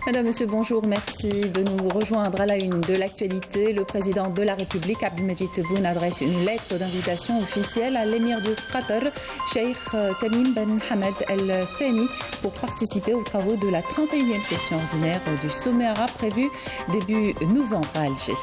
Madame, Monsieur, bonjour. Merci de nous rejoindre à la une de l'actualité. Le président de la République, Abdelmajid Tebboune, adresse une lettre d'invitation officielle à l'émir du Qatar, Cheikh Tamim Ben Hamad Al Thani, pour participer aux travaux de la 31e session ordinaire du sommet arabe prévue début novembre à Alger.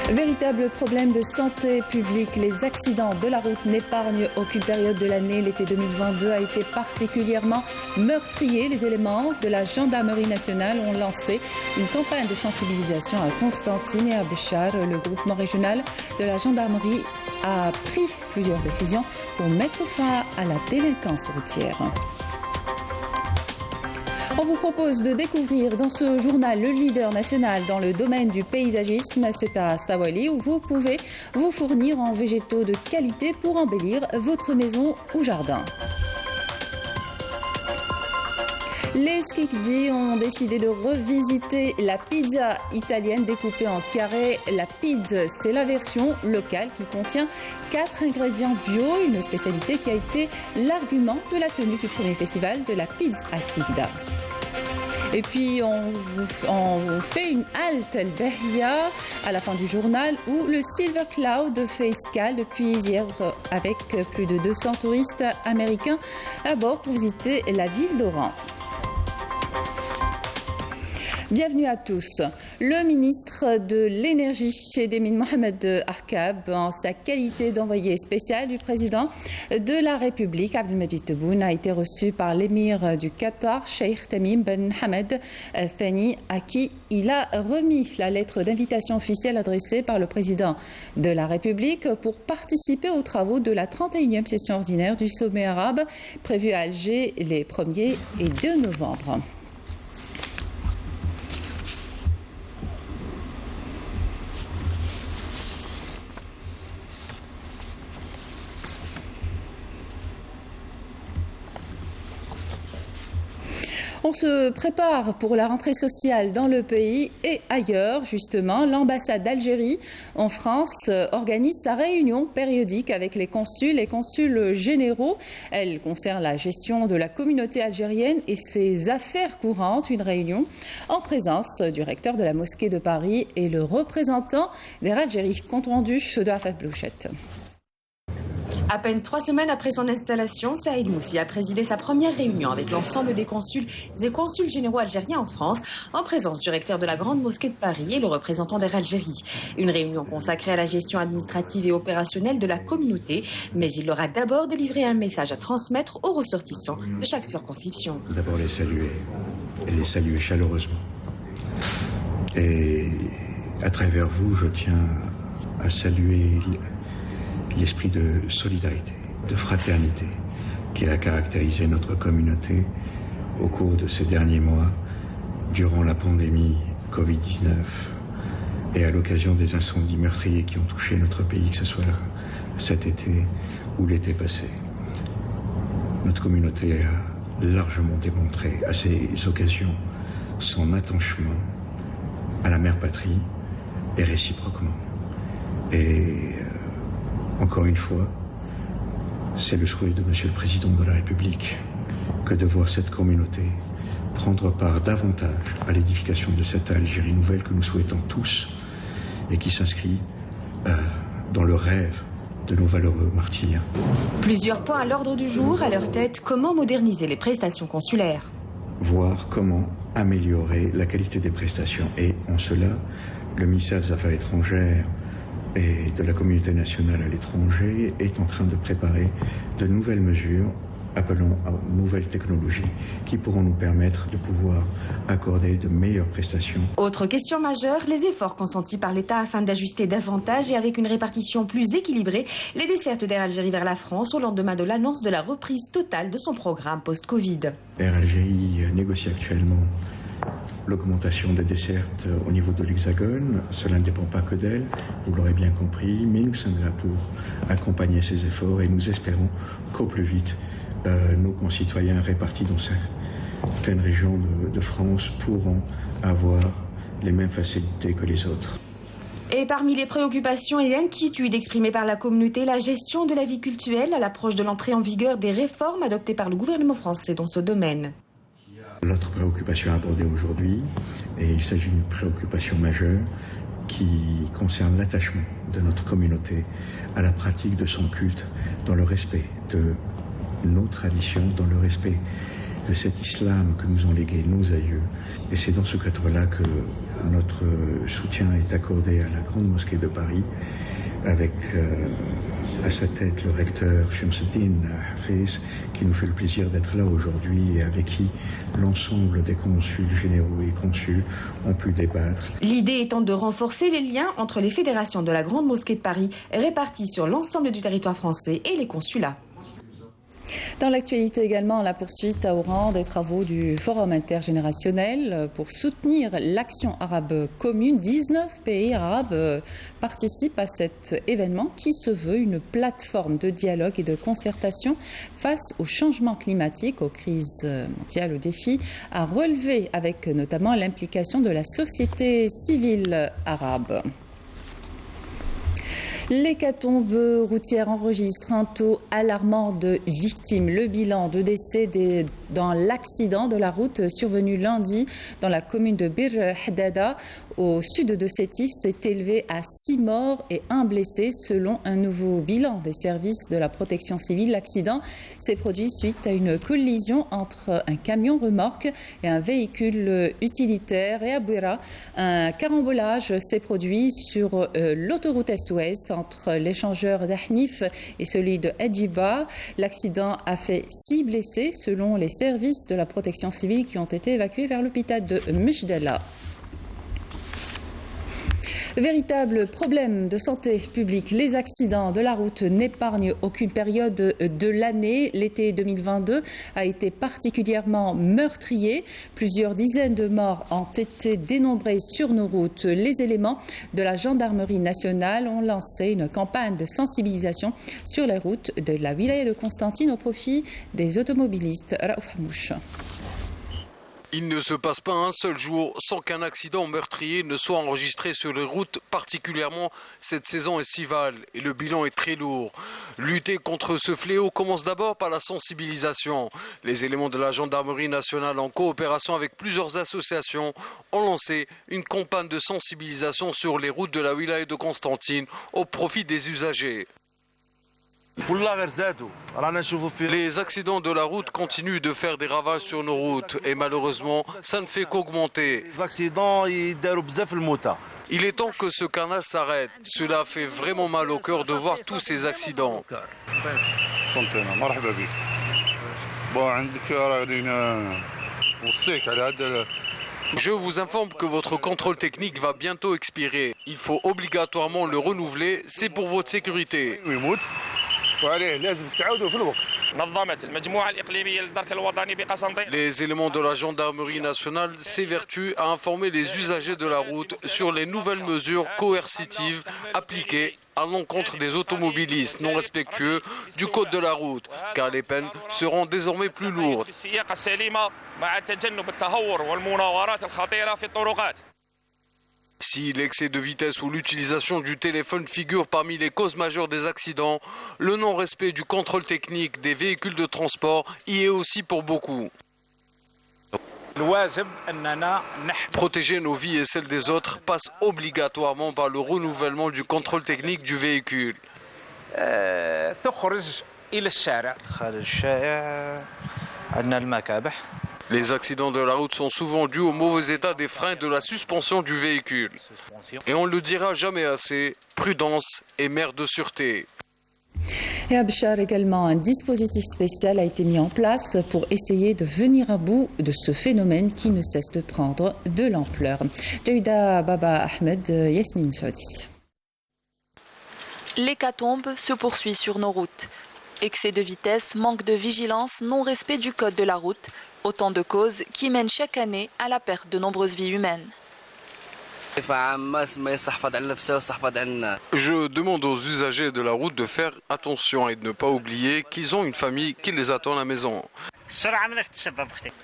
Véritable problème de santé publique, les accidents de la route n'épargnent aucune période de l'année. L'été 2022 a été particulièrement meurtrier. Les éléments de la gendarmerie nationale ont lancé une campagne de sensibilisation à Constantine et à Béchar. Le groupement régional de la gendarmerie a pris plusieurs décisions pour mettre fin à la délinquance routière. On vous propose de découvrir dans ce journal le leader national dans le domaine du paysagisme. C'est à Stawali où vous pouvez vous fournir en végétaux de qualité pour embellir votre maison ou jardin. Les Skikdi ont décidé de revisiter la pizza italienne découpée en carrés. La pizza, c'est la version locale qui contient 4 ingrédients bio, une spécialité qui a été l'argument de la tenue du premier festival de la pizza à Skikda. Et puis on vous fait une halte El Behia à la fin du journal où le Silver Cloud fait escale depuis hier avec plus de 200 touristes américains à bord pour visiter la ville d'Oran. Bienvenue à tous. Le ministre de l'Énergie, Emin Mohamed Arkab, en sa qualité d'envoyé spécial du président de la République, Abdelmajid Tebboune, a été reçu par l'émir du Qatar, Cheikh Tamim Ben Hamad Al Thani, à qui il a remis la lettre d'invitation officielle adressée par le président de la République pour participer aux travaux de la 31e session ordinaire du sommet arabe prévue à Alger les 1er et 2 novembre. On se prépare pour la rentrée sociale dans le pays et ailleurs. Justement, l'ambassade d'Algérie en France organise sa réunion périodique avec les consuls et consuls généraux. Elle concerne la gestion de la communauté algérienne et ses affaires courantes. Une réunion en présence du recteur de la mosquée de Paris et le représentant d'Air Algérie. Compte rendu de Afaf Blouchette. À peine 3 semaines après son installation, Saïd Moussi a présidé sa première réunion avec l'ensemble des consuls et consuls généraux algériens en France, en présence du recteur de la Grande Mosquée de Paris et le représentant d'Air Algérie. Une réunion consacrée à la gestion administrative et opérationnelle de la communauté, mais il leur a d'abord délivré un message à transmettre aux ressortissants de chaque circonscription. D'abord les saluer, et les saluer chaleureusement. Et à travers vous, je tiens à saluer l'esprit de solidarité, de fraternité qui a caractérisé notre communauté au cours de ces derniers mois, durant la pandémie Covid-19 et à l'occasion des incendies meurtriers qui ont touché notre pays, que ce soit cet été ou l'été passé. Notre communauté a largement démontré à ces occasions son attachement à la mère patrie et réciproquement. Et encore une fois, c'est le souhait de Monsieur le Président de la République que de voir cette communauté prendre part davantage à l'édification de cette Algérie nouvelle que nous souhaitons tous et qui s'inscrit dans le rêve de nos valeureux martyrs. Plusieurs points à l'ordre du jour, à leur tête, comment moderniser les prestations consulaires. Voir comment améliorer la qualité des prestations. Et en cela, le ministère des Affaires étrangères et de la communauté nationale à l'étranger est en train de préparer de nouvelles mesures, appelons à nouvelles technologies, qui pourront nous permettre de pouvoir accorder de meilleures prestations. Autre question majeure, les efforts consentis par l'État afin d'ajuster davantage et avec une répartition plus équilibrée les dessertes d'Air Algérie vers la France au lendemain de l'annonce de la reprise totale de son programme post-Covid. Air Algérie négocie actuellement l'augmentation des dessertes au niveau de l'Hexagone. Cela ne dépend pas que d'elle, vous l'aurez bien compris, mais nous sommes là pour accompagner ces efforts et nous espérons qu'au plus vite, nos concitoyens répartis dans certaines régions de France pourront avoir les mêmes facilités que les autres. Et parmi les préoccupations et inquiétudes exprimées par la communauté, la gestion de la vie cultuelle à l'approche de l'entrée en vigueur des réformes adoptées par le gouvernement français dans ce domaine. L'autre préoccupation abordée aujourd'hui, et il s'agit d'une préoccupation majeure qui concerne l'attachement de notre communauté à la pratique de son culte dans le respect de nos traditions, dans le respect de cet islam que nous ont légué nos aïeux. Et c'est dans ce cadre-là que notre soutien est accordé à la Grande Mosquée de Paris, avec à sa tête le recteur Shamsuddin Hafiz, qui nous fait le plaisir d'être là aujourd'hui et avec qui l'ensemble des consuls généraux et consuls ont pu débattre. L'idée étant de renforcer les liens entre les fédérations de la Grande Mosquée de Paris réparties sur l'ensemble du territoire français et les consulats. Dans l'actualité également, la poursuite à Oran des travaux du Forum intergénérationnel pour soutenir l'action arabe commune. 19 pays arabes participent à cet événement qui se veut une plateforme de dialogue et de concertation face au changement climatique, aux crises mondiales, aux défis à relever, avec notamment l'implication de la société civile arabe. L'hécatombe routière enregistre un taux alarmant de victimes. Le bilan de décès dans l'accident de la route survenu lundi dans la commune de Bir Haddada, au sud de Sétif, s'est élevé à 6 morts et 1 blessé selon un nouveau bilan des services de la protection civile. L'accident s'est produit suite à une collision entre un camion remorque et un véhicule utilitaire. Et à Bouira, un carambolage s'est produit sur l'autoroute Est-Ouest entre l'échangeur d'Ahnif et celui de Adjiba. L'accident a fait 6 blessés selon les services de la protection civile qui ont été évacués vers l'hôpital de Mjdala. Véritable problème de santé publique. Les accidents de la route n'épargnent aucune période de l'année. L'été 2022 a été particulièrement meurtrier. Plusieurs dizaines de morts ont été dénombrées sur nos routes. Les éléments de la gendarmerie nationale ont lancé une campagne de sensibilisation sur les routes de la wilaya de Constantine au profit des automobilistes. Raouf Hamouch. Il ne se passe pas un seul jour sans qu'un accident meurtrier ne soit enregistré sur les routes, particulièrement cette saison estivale, et le bilan est très lourd. Lutter contre ce fléau commence d'abord par la sensibilisation. Les éléments de la gendarmerie nationale, en coopération avec plusieurs associations, ont lancé une campagne de sensibilisation sur les routes de la wilaya de Constantine au profit des usagers. Les accidents de la route continuent de faire des ravages sur nos routes et malheureusement, ça ne fait qu'augmenter. Il est temps que ce carnage s'arrête. Cela fait vraiment mal au cœur de voir tous ces accidents. Je vous informe que votre contrôle technique va bientôt expirer. Il faut obligatoirement le renouveler, c'est pour votre sécurité. Les éléments de la gendarmerie nationale s'évertuent à informer les usagers de la route sur les nouvelles mesures coercitives appliquées à l'encontre des automobilistes non respectueux du code de la route, car les peines seront désormais plus lourdes. Si l'excès de vitesse ou l'utilisation du téléphone figurent parmi les causes majeures des accidents, le non-respect du contrôle technique des véhicules de transport y est aussi pour beaucoup. Protéger nos vies et celles des autres passe obligatoirement par le renouvellement du contrôle technique du véhicule. Les accidents de la route sont souvent dus au mauvais état des freins et de la suspension du véhicule. Et on ne le dira jamais assez, prudence est mère de sûreté. Et à Béchar également, un dispositif spécial a été mis en place pour essayer de venir à bout de ce phénomène qui ne cesse de prendre de l'ampleur. Jaouida Baba Ahmed, Yasmine Saudi. L'hécatombe se poursuit sur nos routes. Excès de vitesse, manque de vigilance, non-respect du code de la route, autant de causes qui mènent chaque année à la perte de nombreuses vies humaines. Je demande aux usagers de la route de faire attention et de ne pas oublier qu'ils ont une famille qui les attend à la maison.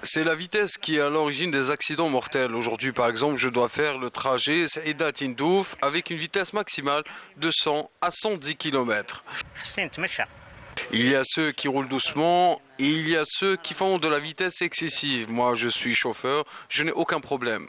C'est la vitesse qui est à l'origine des accidents mortels. Aujourd'hui, par exemple, je dois faire le trajet Saïda-Tindouf avec une vitesse maximale de 100 à 110 km. Il y a ceux qui roulent doucement et il y a ceux qui font de la vitesse excessive. Moi, je suis chauffeur, je n'ai aucun problème.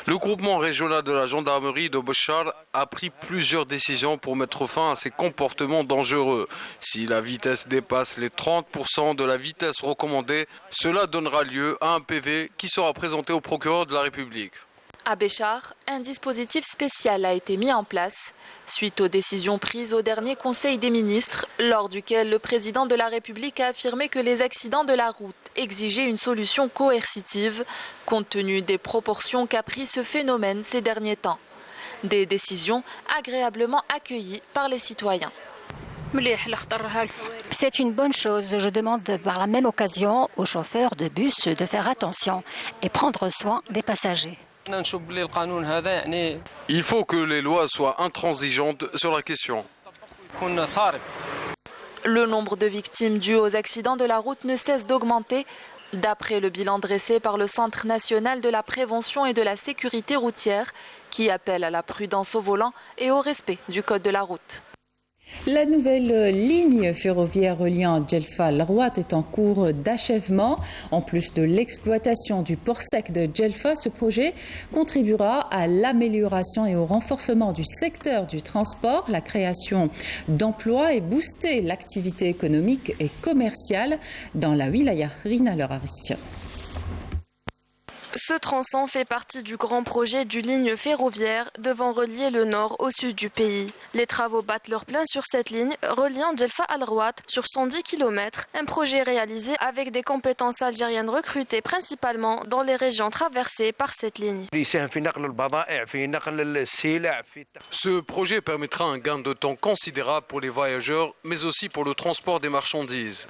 Le groupement régional de la gendarmerie de Béchar a pris plusieurs décisions pour mettre fin à ces comportements dangereux. Si la vitesse dépasse les 30% de la vitesse recommandée, cela donnera lieu à un PV qui sera présenté au procureur de la République. À Béchar, un dispositif spécial a été mis en place suite aux décisions prises au dernier Conseil des ministres, lors duquel le président de la République a affirmé que les accidents de la route exigeaient une solution coercitive, compte tenu des proportions qu'a pris ce phénomène ces derniers temps. Des décisions agréablement accueillies par les citoyens. C'est une bonne chose. Je demande par la même occasion aux chauffeurs de bus de faire attention et prendre soin des passagers. Il faut que les lois soient intransigeantes sur la question. Le nombre de victimes dues aux accidents de la route ne cesse d'augmenter. D'après le bilan dressé par le Centre national de la prévention et de la sécurité routière, qui appelle à la prudence au volant et au respect du code de la route. La nouvelle ligne ferroviaire reliant Djelfa à l'Arwat est en cours d'achèvement. En plus de l'exploitation du port sec de Djelfa, ce projet contribuera à l'amélioration et au renforcement du secteur du transport, la création d'emplois et booster l'activité économique et commerciale dans la wilaya. Rina Lerari. Ce tronçon fait partie du grand projet du ligne ferroviaire devant relier le nord au sud du pays. Les travaux battent leur plein sur cette ligne reliant Djelfa à l'Arwat sur 110 km, un projet réalisé avec des compétences algériennes recrutées principalement dans les régions traversées par cette ligne. Ce projet permettra un gain de temps considérable pour les voyageurs, mais aussi pour le transport des marchandises.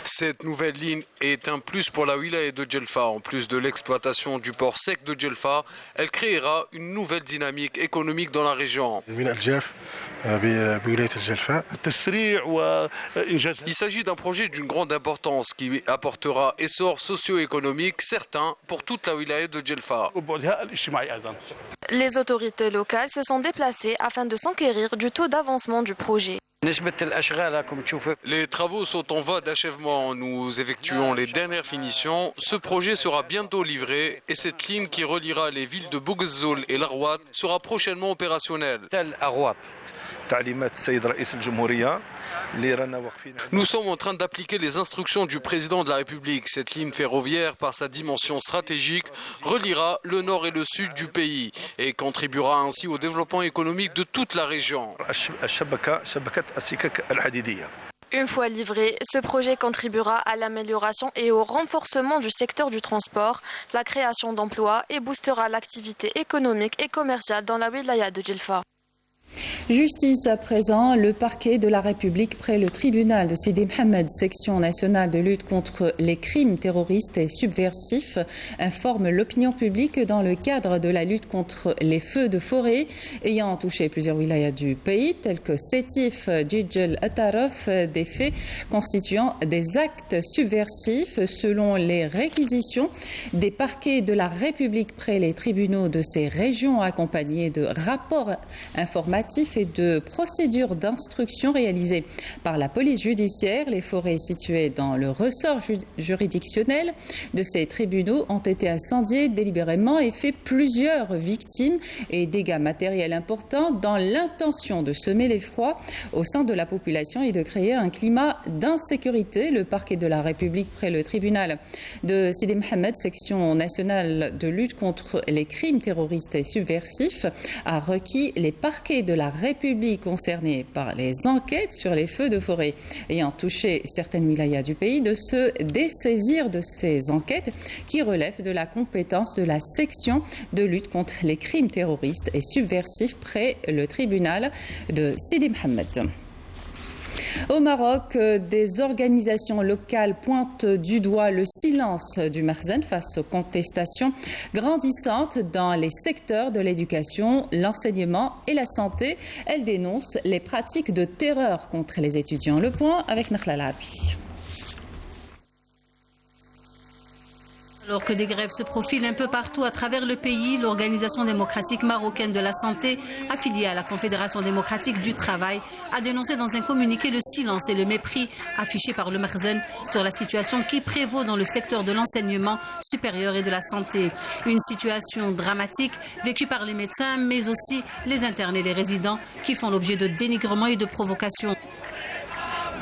Cette nouvelle ligne est un plus pour la wilaya de Djelfa. En plus de l'exploitation du port sec de Djelfa, elle créera une nouvelle dynamique économique dans la région. Il s'agit d'un projet d'une grande importance qui apportera essor socio-économique certain pour toute la wilaya de Djelfa. Les autorités locales se sont déplacées afin de s'enquérir du taux d'avancement du projet. Les travaux sont en voie d'achèvement. Nous effectuons les dernières finitions. Ce projet sera bientôt livré et cette ligne qui reliera les villes de Bouguezzoul et l'Arwat sera prochainement opérationnelle. Nous sommes en train d'appliquer les instructions du président de la République. Cette ligne ferroviaire, par sa dimension stratégique, reliera le nord et le sud du pays et contribuera ainsi au développement économique de toute la région. Une fois livré, ce projet contribuera à l'amélioration et au renforcement du secteur du transport, la création d'emplois et boostera l'activité économique et commerciale dans la wilaya de Djelfa. Justice à présent, le parquet de la République près le tribunal de Sidi Mohamed, section nationale de lutte contre les crimes terroristes et subversifs, informe l'opinion publique dans le cadre de la lutte contre les feux de forêt ayant touché plusieurs wilayas du pays, tels que Sétif, Djidjel, Ataraf, des faits constituant des actes subversifs selon les réquisitions des parquets de la République près les tribunaux de ces régions, accompagnés de rapports informatifs et de procédures d'instruction réalisées par la police judiciaire. Les forêts situées dans le ressort juridictionnel de ces tribunaux ont été incendiées délibérément et fait plusieurs victimes et dégâts matériels importants dans l'intention de semer l'effroi au sein de la population et de créer un climat d'insécurité. Le parquet de la République près le tribunal de Sidi Mohamed, section nationale de lutte contre les crimes terroristes et subversifs, a requis les parquets de la République concernés par les enquêtes sur les feux de forêt ayant touché certaines wilayas du pays de se dessaisir de ces enquêtes qui relèvent de la compétence de la section de lutte contre les crimes terroristes et subversifs près le tribunal de Sidi Mohamed. Au Maroc, des organisations locales pointent du doigt le silence du Makhzen face aux contestations grandissantes dans les secteurs de l'éducation, l'enseignement et la santé. Elles dénoncent les pratiques de terreur contre les étudiants. Le point avec Nakhla Labi. Alors que des grèves se profilent un peu partout à travers le pays, l'Organisation démocratique marocaine de la santé, affiliée à la Confédération démocratique du travail, a dénoncé dans un communiqué le silence et le mépris affichés par le Makhzen sur la situation qui prévaut dans le secteur de l'enseignement supérieur et de la santé. Une situation dramatique vécue par les médecins, mais aussi les internes et les résidents qui font l'objet de dénigrements et de provocations.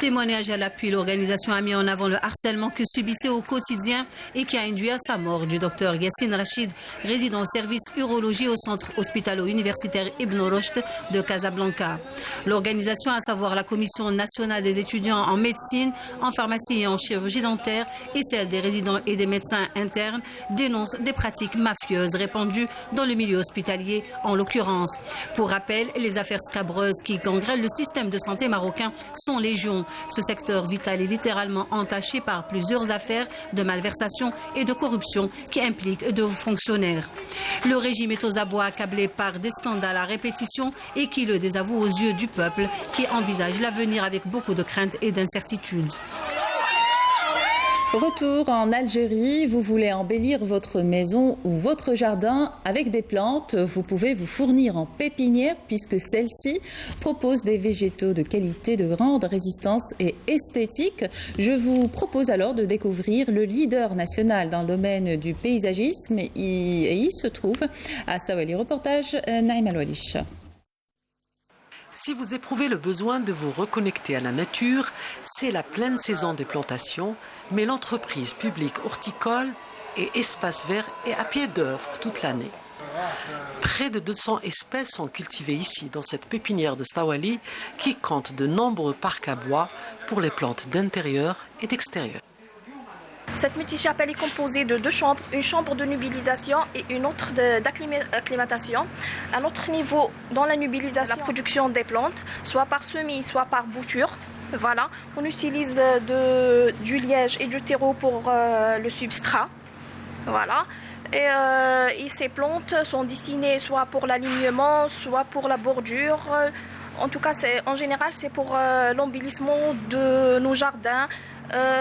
Témoignage à l'appui, l'organisation a mis en avant le harcèlement que subissait au quotidien et qui a induit à sa mort du docteur Yassine Rachid, résident au service urologie au centre hospitalo-universitaire Ibn Rushd de Casablanca. L'organisation, à savoir la Commission nationale des étudiants en médecine, en pharmacie et en chirurgie dentaire, et celle des résidents et des médecins internes, dénonce des pratiques mafieuses répandues dans le milieu hospitalier en l'occurrence. Pour rappel, les affaires scabreuses qui gangrènent le système de santé marocain sont légion. Ce secteur vital est littéralement entaché par plusieurs affaires de malversation et de corruption qui impliquent de hauts fonctionnaires. Le régime est aux abois accablé par des scandales à répétition et qui le désavoue aux yeux du peuple qui envisage l'avenir avec beaucoup de crainte et d'incertitude. Retour en Algérie, vous voulez embellir votre maison ou votre jardin avec des plantes, vous pouvez vous fournir en pépinière puisque celle-ci propose des végétaux de qualité, de grande résistance et esthétique. Je vous propose alors de découvrir le leader national dans le domaine du paysagisme et il se trouve à Sawali. Reportage Naïm Al-Walish. Si vous éprouvez le besoin de vous reconnecter à la nature, c'est la pleine saison des plantations, mais l'entreprise publique horticole et espace vert est à pied d'œuvre toute l'année. Près de 200 espèces sont cultivées ici, dans cette pépinière de Sawali, qui compte de nombreux parcs à bois pour les plantes d'intérieur et d'extérieur. Cette multichapelle est composée de 2 chambres, une chambre de nubilisation et une autre d'acclimatation. À notre niveau, dans la nubilisation, la production des plantes, soit par semis, soit par bouture. Voilà. On utilise du liège et du terreau pour le substrat. Voilà. Et ces plantes sont destinées soit pour l'alignement, soit pour la bordure. En tout cas, en général, c'est pour l'embellissement de nos jardins.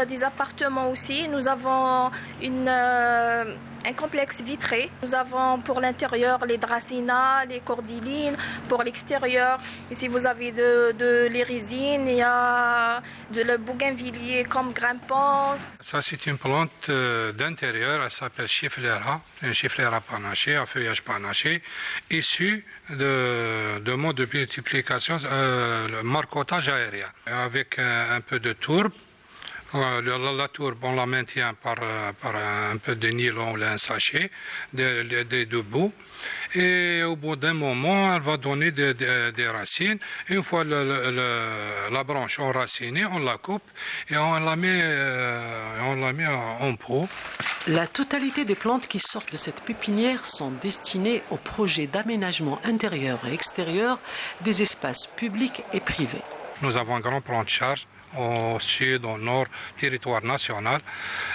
Des appartements aussi. Nous avons un complexe vitré. Nous avons pour l'intérieur les dracaenas, les cordylines. Pour l'extérieur, ici vous avez de l'érésine, il y a de la bougainvillier comme grimpant. Ça c'est une plante d'intérieur, elle s'appelle chiflera, un chiflera panaché, à feuillage panaché, issu de mode de multiplication, le marcotage aérien, avec un peu de tourbe. La tourbe, on la maintient par un peu de nylon ou un sachet, des deux bouts. Et au bout d'un moment, elle va donner des racines. Une fois la branche enracinée, on la coupe et on la met en pot. La totalité des plantes qui sortent de cette pépinière sont destinées au projet d'aménagement intérieur et extérieur des espaces publics et privés. Nous avons un grand plan de charge au sud, au nord, territoire national.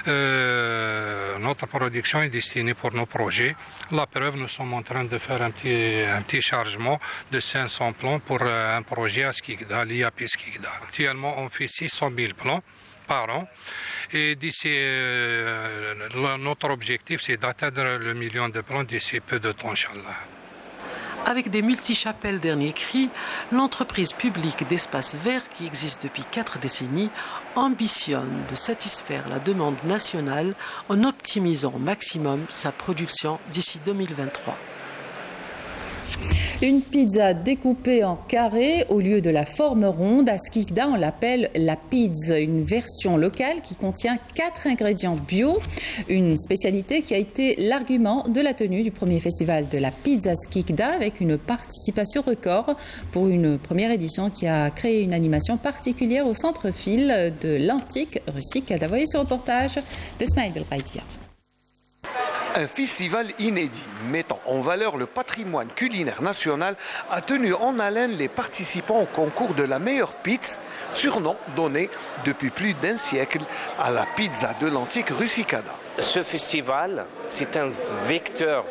Notre production est destinée pour nos projets. La preuve, nous sommes en train de faire un petit chargement de 500 plants pour un projet à Skikda, l'IAP Skikda. Actuellement, on fait 600 000 plants par an. Et d'ici, notre objectif, c'est d'atteindre le million de plants d'ici peu de temps, Inch'Allah. Avec des multichapelles dernier cri, l'entreprise publique d'espaces verts qui existe depuis 4 décennies ambitionne de satisfaire la demande nationale en optimisant au maximum sa production d'ici 2023. Une pizza découpée en carrés au lieu de la forme ronde. À Skikda, on l'appelle la pizza, une version locale qui contient 4 ingrédients bio. Une spécialité qui a été l'argument de la tenue du premier festival de la pizza Skikda avec une participation record pour une première édition qui a créé une animation particulière au centre-ville de l'antique Russie. Voyez ce reportage de Smaïl Belraïdia. Un festival inédit mettant en valeur le patrimoine culinaire national a tenu en haleine les participants au concours de la meilleure pizza, surnom donné depuis plus d'un siècle à la pizza de l'antique Rusicada. Ce festival, c'est un vecteur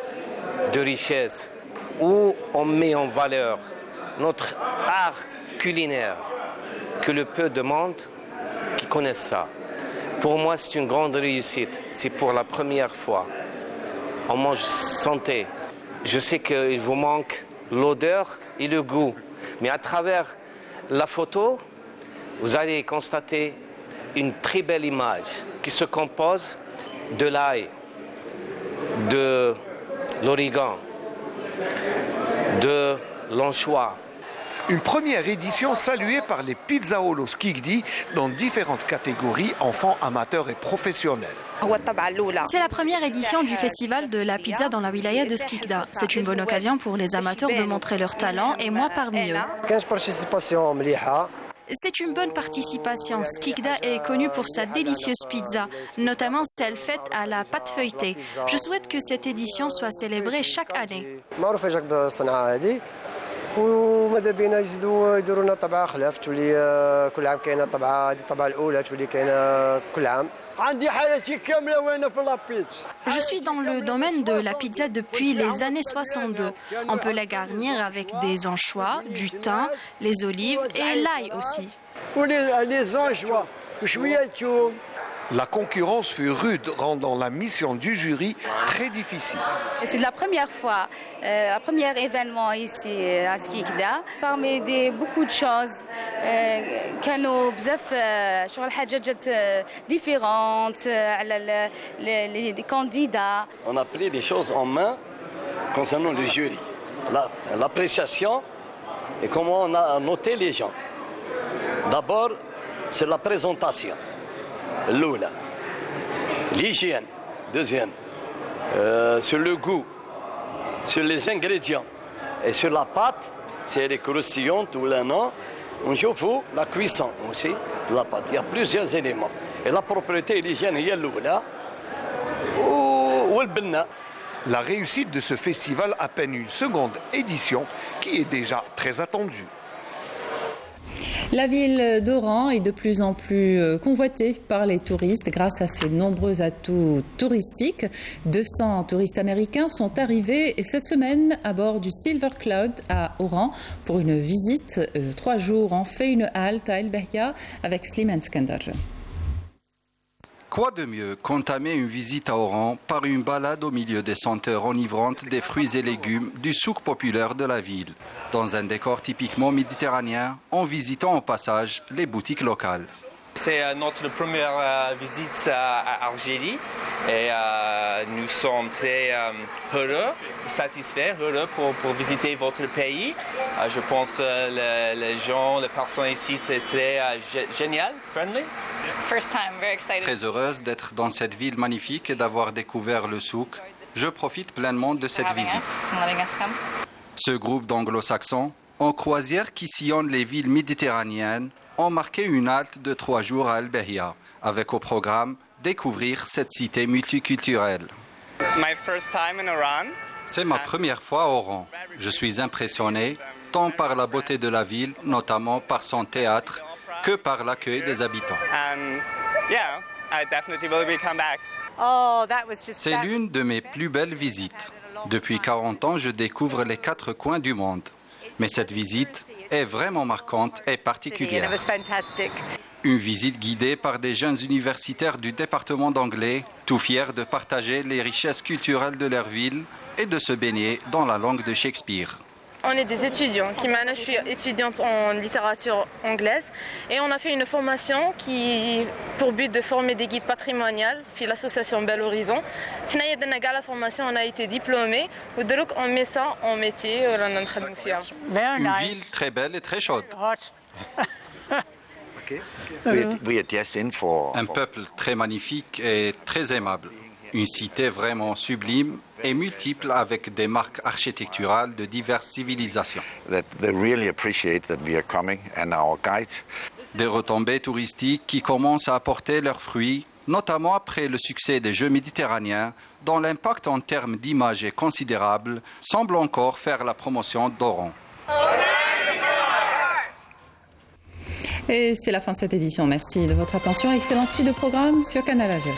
de richesse où on met en valeur notre art culinaire que le peu de monde qui connaissent ça. Pour moi, c'est une grande réussite. C'est pour la première fois. On mange santé. Je sais qu'il vous manque l'odeur et le goût. Mais à travers la photo, vous allez constater une très belle image qui se compose de l'ail, de l'origan, de l'anchois. Une première édition saluée par les Pizzaolos Skikdi dans différentes catégories, enfants, amateurs et professionnels. C'est la première édition du festival de la pizza dans la wilaya de Skikda. C'est une bonne occasion pour les amateurs de montrer leur talent et moi parmi eux. C'est une bonne participation. Skikda est connu pour sa délicieuse pizza, notamment celle faite à la pâte feuilletée. Je souhaite que cette édition soit célébrée chaque année. وماذا بينا يزيدوا لنا طبعه خلاف تولي كل عام كاينه طبعه، هذه الطبعه الاولى تولي كاينه كل عام. عندي حياتي كامله وانا في لابيتش. Je suis dans le domaine de la pizza depuis les années 62. On peut la garnir avec des anchois, du thym, les olives et l'ail aussi. les anchois شويه الثوم. La concurrence fut rude, rendant la mission du jury très difficile. C'est la première fois, le premier événement ici à Skikda. Parmi beaucoup de choses, كانوا بزاف شغل حاجات différentes, les candidats. On a pris les choses en main concernant le jury, l'appréciation et comment on a noté les gens. D'abord, c'est la présentation. L'oula, l'hygiène, deuxième, sur le goût, sur les ingrédients et sur la pâte, si elle est croustillante ou là non, on joue la cuisson aussi de la pâte. Il y a plusieurs éléments. Et la propriété et l'hygiène, il y a l'oula ou le benna. La réussite de ce festival a peine une seconde édition qui est déjà très attendue. La ville d'Oran est de plus en plus convoitée par les touristes grâce à ses nombreux atouts touristiques. 200 touristes américains sont arrivés cette semaine à bord du Silver Cloud à Oran pour une visite 3 jours. On fait une halte à El Behia avec Slimane Skandar. Quoi de mieux qu'entamer une visite à Oran par une balade au milieu des senteurs enivrantes des fruits et légumes du souk populaire de la ville, dans un décor typiquement méditerranéen, en visitant au passage les boutiques locales. C'est notre première visite à Algérie et nous sommes très heureux, satisfaits, heureux pour visiter votre pays. Je pense que les gens, les personnes ici, ce serait génial, friendly. First time, very excited. Très heureuse d'être dans cette ville magnifique et d'avoir découvert le souk. Je profite pleinement de cette visite. Ce groupe d'anglo-saxons, en croisière qui sillonne les villes méditerranéennes, ont marqué une halte de 3 jours à El Behia, avec au programme découvrir cette cité multiculturelle. My first time in Oran. C'est ma première fois à Oran. Je suis impressionné tant par la beauté de la ville, notamment par son théâtre, que par l'accueil des habitants. C'est l'une de mes plus belles visites. Depuis 40 ans, je découvre les 4 coins du monde. Mais cette visite est vraiment marquante et particulière. Une visite guidée par des jeunes universitaires du département d'anglais, tout fiers de partager les richesses culturelles de leur ville et de se baigner dans la langue de Shakespeare. On est des étudiants. Je suis étudiante en littérature anglaise et on a fait une formation qui pour but de former des guides patrimoniaux puis l'association Bel Horizon. La formation, on a été diplômés et donc on met ça en métier. Une ville très belle et très chaude. Un peuple très magnifique et très aimable. Une cité vraiment sublime et multiple avec des marques architecturales de diverses civilisations. Des retombées touristiques qui commencent à apporter leurs fruits notamment après le succès des Jeux méditerranéens, dont l'impact en termes d'image est considérable, semble encore faire la promotion d'Oran. Et c'est la fin de cette édition. Merci de votre attention. Excellente suite de programme sur Canal Algérie.